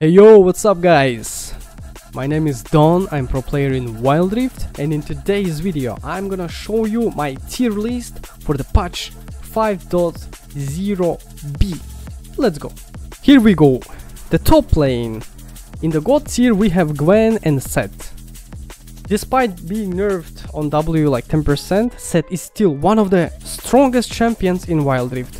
Hey yo, what's up guys? My name is Don, I'm pro player in Wild Rift, and in today's video I'm gonna show you my tier list for the patch 5.0b. Let's go. Here we go. The top lane. In the God tier we have Gwen and SETT. Despite being nerfed on W like 10%, SETT is still one of the strongest champions in Wild Rift.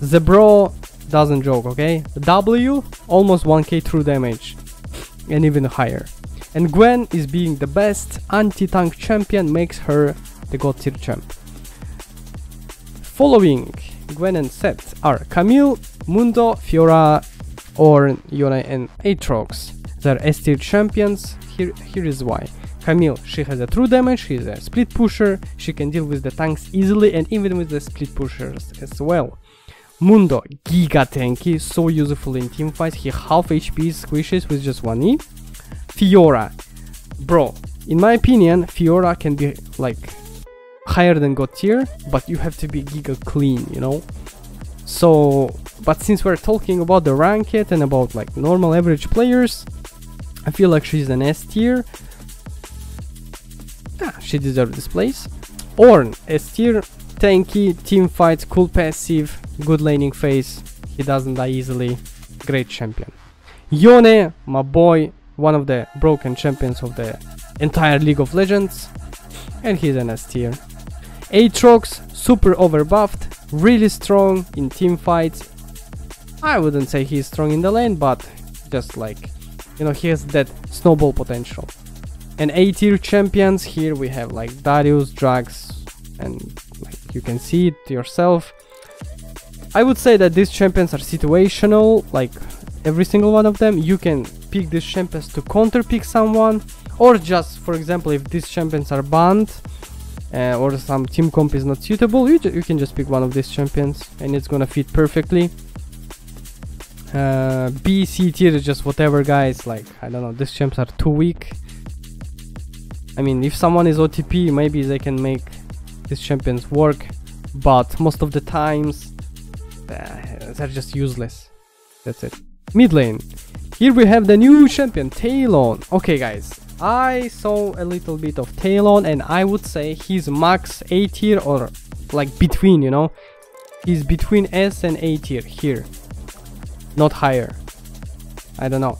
The bro doesn't joke, okay? W, almost 1k true damage, and even higher. And Gwen is being the best anti-tank champion, makes her the God tier champ. Following Gwen and SETT are Camille, Mundo, Fiora, Ornn, Yone and Aatrox. They're S tier champions. Here is why. Camille, she has a true damage, she's a split pusher, she can deal with the tanks easily and even with the split pushers as well. Mundo, giga tanky, so useful in teamfights, he half HP squishes with just 1E. Fiora, bro, in my opinion, Fiora can be like higher than God tier, but you have to be giga clean, you know? So, but since we're talking about the ranked and about like normal average players, I feel like she's an S tier. Yeah, she deserves this place. Ornn, S tier, tanky, team fights, cool passive, good laning phase, he doesn't die easily, great champion. Yone, my boy, one of the broken champions of the entire League of Legends, and he's an S tier. Aatrox, super overbuffed, really strong in team fights. I wouldn't say he's strong in the lane, but just like, you know, he has that snowball potential. And A tier champions, here we have like Darius, Drax, and like you can see it yourself. I would say that these champions are situational, like every single one of them. You can pick these champions to counter pick someone, or just, for example, if these champions are banned or some team comp is not suitable, you can just pick one of these champions and it's gonna fit perfectly. B, C tier is just whatever, guys. Like, I don't know, these champs are too weak. I mean, if someone is OTP, maybe they can make these champions work, but most of the times they're just useless. That's it. Mid lane. Here we have the new champion, TALON. Okay guys, I saw a little bit of TALON and I would say he's max A tier, or like between, you know, he's between S and A tier here, not higher. I don't know.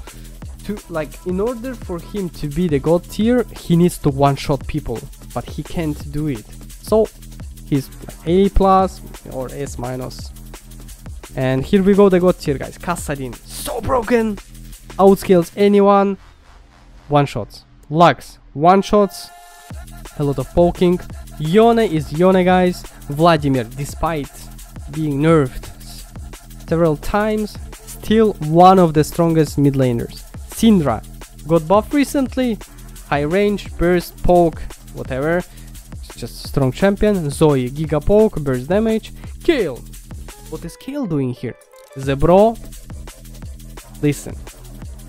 Like, in order for him to be the God tier, he needs to one-shot people, but he can't do it. So he's like A plus or S minus. And here we go, the God tier, guys. Kassadin, so broken, outscales anyone. One-shots. Lux, one-shots, a lot of poking. Yone is Yone, guys. Vladimir, despite being nerfed several times, still one of the strongest mid laners. Syndra got buffed recently, high range, burst, poke, whatever, it's just a strong champion. Zoe, giga poke, burst damage. Kayle, what is Kayle doing here? The bro, listen,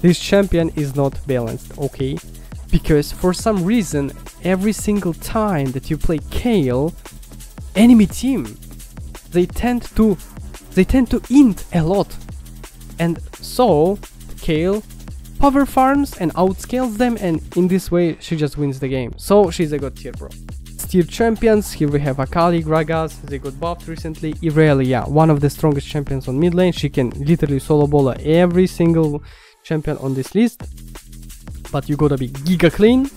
this champion is not balanced, okay? Because for some reason, every single time that you play Kayle, enemy team, they tend to int a lot, and so Kayle power farms and outscales them, and in this way she just wins the game. So she's a God tier, bro. Tier champions, here we have Akali, Gragas, they got buffed recently. Irelia, one of the strongest champions on mid lane. She can literally solo ball every single champion on this list, but you gotta be giga clean.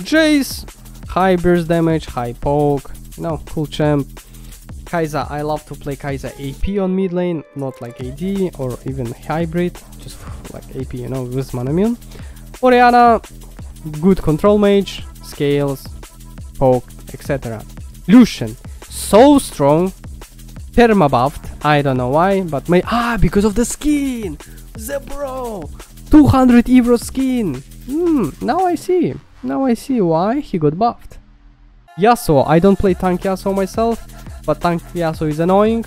Jace, high burst damage, high poke, you know, cool champ. Kai'Sa, I love to play Kai'Sa AP on mid lane, not like AD or even hybrid, just like AP, you know, with mana immune. Orianna, good control mage, scales, poke, etc. Lucian, so strong, perma buffed, I don't know why, but because of the skin, the bro, 200 Euro skin. Now I see why he got buffed. Yasuo, I don't play tank Yasuo myself, but tank Yasuo is annoying.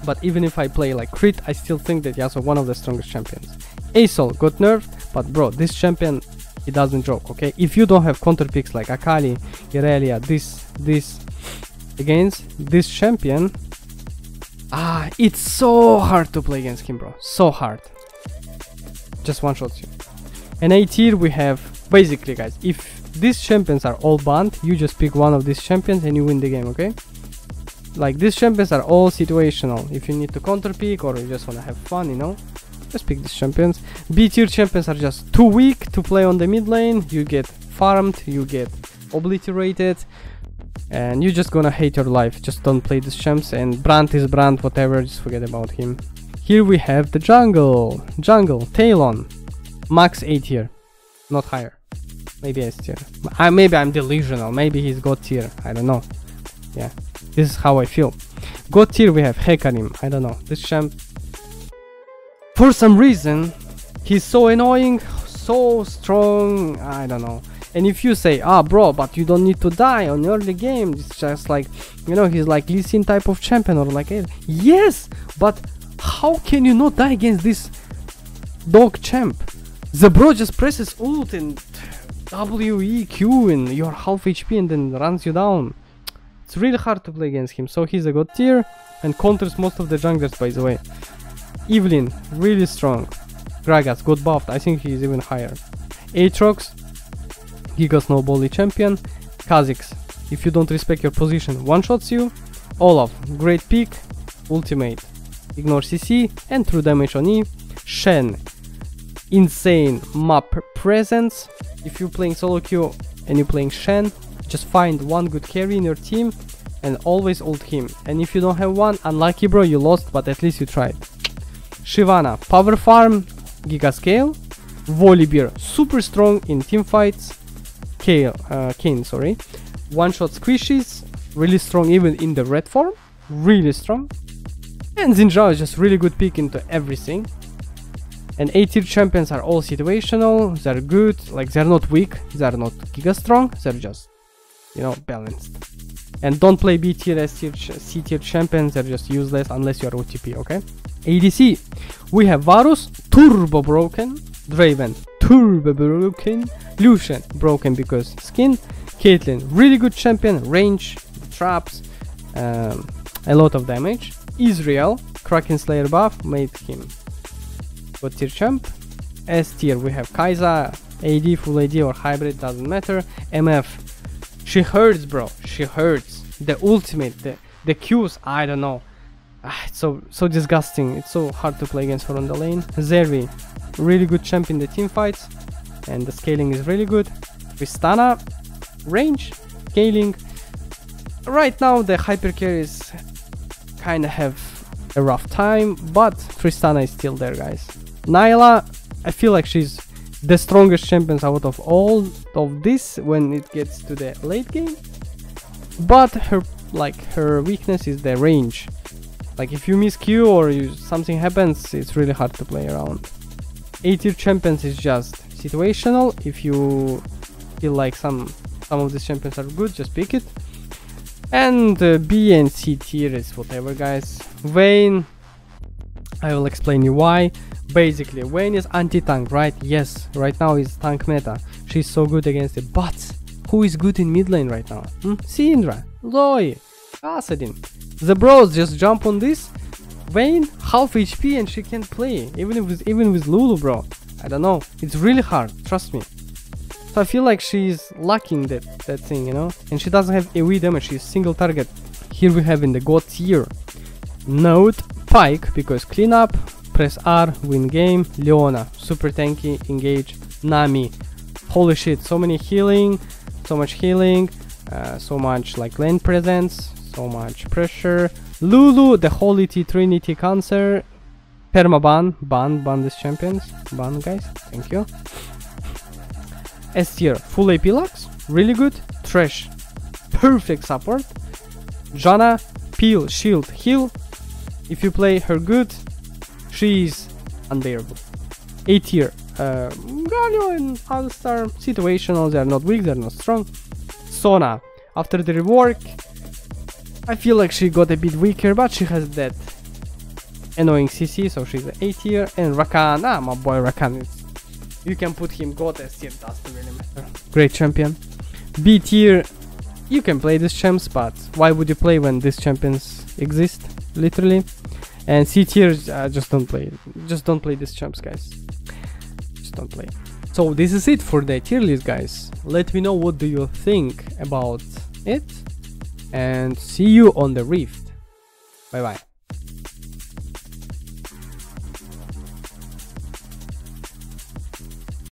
But even if I play like crit, I still think that Yasuo is one of the strongest champions. Asol got nerfed, but bro, this champion, he doesn't joke, okay? If you don't have counter picks like Akali, Irelia, this against this champion, it's so hard to play against him, bro. So hard. just one-shots you. And A tier we have, basically guys, if these champions are all banned, you just pick one of these champions and you win the game, okay? Like, these champions are all situational. If you need to counter pick or you just want to have fun, you know, just pick these champions. B tier champions are just too weak to play on the mid lane. You get farmed, you get obliterated, and you're just gonna hate your life. Just don't play these champs. And Brand is Brand, whatever, just forget about him. Here we have the jungle, Talon, max A tier, not higher, maybe S tier. Maybe I'm delusional, maybe he's God tier, I don't know. Yeah, this is how I feel. God tier we have Hecarim, I don't know, this champ, for some reason, he's so annoying, so strong, I don't know. And if you say, ah bro, but you don't need to die on early game, it's just like, you know, he's like Lee Sin type of champion or like, yes, but how can you not die against this dog champ? The bro just presses ult and WEQ and you're half HP and then runs you down. It's really hard to play against him, so he's a God tier and counters most of the junglers, by the way. Evelyn, really strong. Gragas got buffed, I think he's even higher. Aatrox, Giga Snowbally champion. Kha'Zix, if you don't respect your position, one-shots you. Olaf, great pick, ultimate, ignore CC and true damage on E. Shen, insane map presence. If you're playing solo queue and you're playing Shen, just find one good carry in your team and always ult him. And if you don't have one, unlucky bro, you lost, but at least you tried. Shyvana, power farm, giga scale. Volibear, super strong in team fights. Kayn, sorry, one-shot squishes, really strong even in the red form, really strong. And Xin Zhao is just really good pick into everything. And A tier champions are all situational, they're good, like they're not weak, they're not giga strong, they're just, you know, balanced. And don't play B tier, S tier, C tier champions, they're just useless unless you're OTP, okay? ADC, we have Varus, turbo broken, Draven, turbo broken, Lucian, broken because skin, Caitlyn, really good champion, range, traps, a lot of damage. Israel, Kraken Slayer buff, made him God tier champ. S tier we have Kai'Sa, AD, full AD or hybrid, doesn't matter. MF, she hurts bro, she hurts. The ultimate, the Qs, I don't know. It's so disgusting, it's so hard to play against her on the lane. Zeri, really good champ in the team fights and the scaling is really good. Tristana, range, scaling. Right now the hyper carries kinda have a rough time, but Tristana is still there, guys. Nyla, I feel like she's the strongest champion out of all of this when it gets to the late game, but her weakness is the range. Like if you miss Q or something happens, it's really hard to play around. A tier champions is just situational. If you feel like some of these champions are good, just pick it. And B and C tier is whatever, guys. Vayne, I will explain you why. Basically, Vayne is anti-tank, right? Yes, right now is tank meta. She's so good against it. But who is good in mid lane right now? Syndra, Zoe, Kassadin. The bros just jump on this. Vayne, half HP and she can play. Even with Lulu, bro. I don't know. It's really hard, trust me. So I feel like she's lacking that thing, you know? And she doesn't have AoE damage, she's single target. Here we have in the God tier Node, Pyke, because clean up, press R, win game. Leona, super tanky, engage. Nami, holy shit, so many healing, so much healing, so much like lane presence, so much pressure. Lulu, the holy Trinity cancer. Permaban, ban these champions, ban guys, thank you. S tier, full AP Lux, really good. Thresh, perfect support. Janna, peel, shield, heal. If you play her good, she's unbearable. A tier, Galio and Alistar, situational, they are not weak, they are not strong. Sona, after the rework, I feel like she got a bit weaker, but she has that annoying CC, so she's an A tier. And Rakan, my boy Rakan, you can put him God S tier, doesn't really matter. Great champion. B tier, you can play these champs, but why would you play when these champions exist, literally? And C tier, just don't play these champs, guys. just don't play. So this is it for the tier list, guys. Let me know what do you think about it, and see you on the Rift. Bye bye.